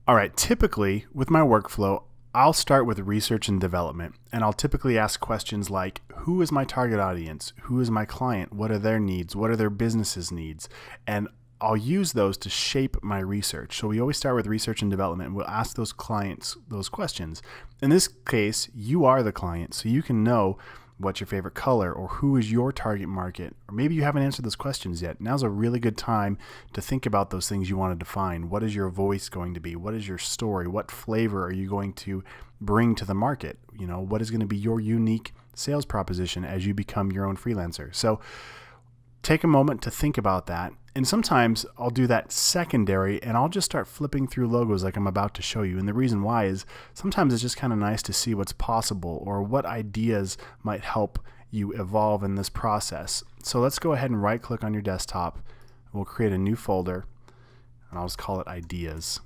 All right, typically with my workflow, I'll start with research and development, and I'll typically ask questions like, who is my target audience? Who is my client? What are their needs? What are their business's needs? And I'll use those to shape my research. So we always start with research and development, and we'll ask those clients those questions. In this case, you are the client, so you can know what's your favorite color, or who is your target market, or maybe you haven't answered those questions yet. Now's a really good time to think about those things you want to define. What is your voice going to be? What is your story? What flavor are you going to bring to the market? What is going to be your unique sales proposition as you become your own freelancer? So take a moment to think about that. And sometimes I'll do that secondary and I'll just start flipping through logos like I'm about to show you. And the reason why is sometimes it's just kind of nice to see what's possible or what ideas might help you evolve in this process. So let's go ahead and right click on your desktop. We'll create a new folder and I'll just call it ideas.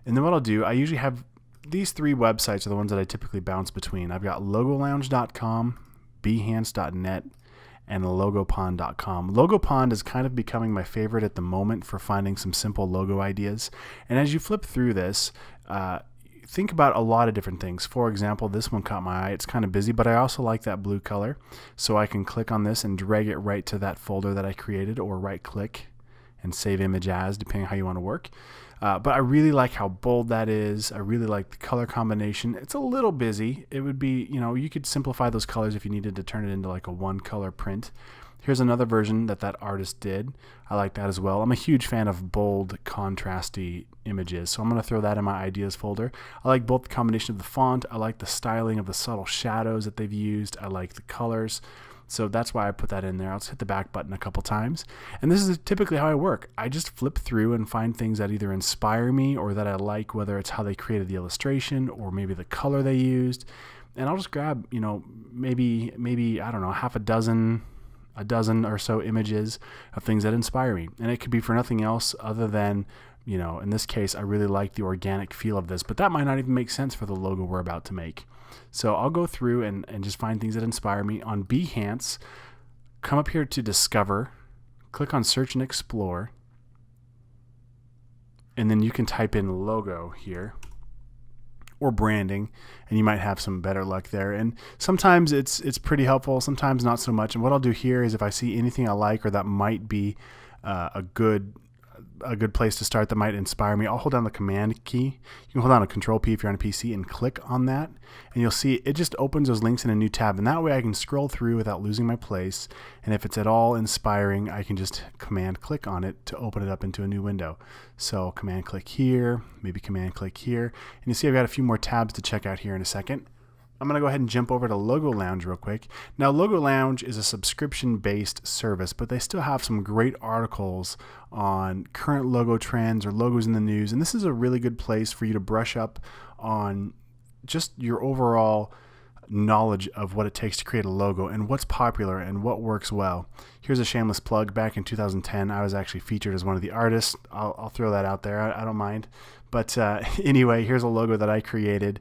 And then what I'll do, I usually have these three websites are the ones that I typically bounce between. I've got logolounge.com, behance.net, and logopond.com. Logopond is kind of becoming my favorite at the moment for finding some simple logo ideas. And as you flip through this, think about a lot of different things. For example, this one caught my eye. It's kind of busy, but I also like that blue color. So I can click on this and drag it right to that folder that I created, or right click and save image as, depending on how you want to work. But I really like how bold that is. I really like the color combination. It's a little busy. It would be, you could simplify those colors if you needed to turn it into like a one color print. Here's another version that artist did. I like that as well. I'm a huge fan of bold, contrasty images, so I'm going to throw that in my ideas folder. I like both the combination of the font. I like the styling of the subtle shadows that they've used. I like the colors. So that's why I put that in there. I'll just hit the back button a couple times. And this is typically how I work. I just flip through and find things that either inspire me or that I like, whether it's how they created the illustration or maybe the color they used. And I'll just grab, maybe I don't know, a dozen or so images of things that inspire me. And it could be for nothing else other than, in this case, I really like the organic feel of this, but that might not even make sense for the logo we're about to make. So I'll go through and just find things that inspire me. On Behance, come up here to Discover, click on Search and Explore, and then you can type in logo here or branding, and you might have some better luck there. And sometimes it's pretty helpful, sometimes not so much. And what I'll do here is if I see anything I like or that might be a good place to start that might inspire me, I'll hold down the Command key. You can hold down a Control P if you're on a PC and click on that, and you'll see it just opens those links in a new tab, and that way I can scroll through without losing my place. And if it's at all inspiring, I can just Command click on it to open it up into a new window. So Command click here, maybe Command click here, and you see I've got a few more tabs to check out here in a second. I'm going to go ahead and jump over to Logo Lounge real quick. Now, Logo Lounge is a subscription-based service, but they still have some great articles on current logo trends or logos in the news. And this is a really good place for you to brush up on just your overall knowledge of what it takes to create a logo and what's popular and what works well. Here's a shameless plug. Back in 2010, I was actually featured as one of the artists. I'll throw that out there. I don't mind. But anyway, here's a logo that I created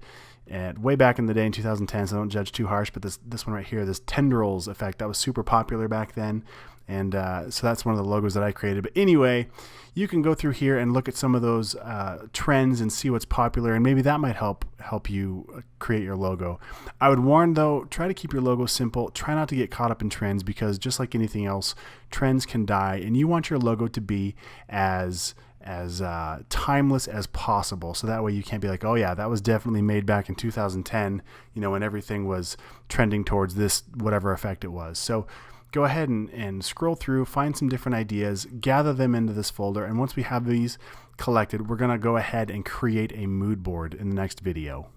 way back in the day in 2010, so don't judge too harsh, but this one right here, this tendrils effect, that was super popular back then, and so that's one of the logos that I created. But anyway, you can go through here and look at some of those trends and see what's popular, and maybe that might help you create your logo. I would warn though, try to keep your logo simple. Try not to get caught up in trends, because just like anything else, trends can die, and you want your logo to be as timeless as possible, so that way you can't be like, oh yeah, that was definitely made back in 2010, when everything was trending towards this whatever effect it was. So go ahead and scroll through, find some different ideas, gather them into this folder, and once we have these collected, we're going to go ahead and create a mood board in the next video.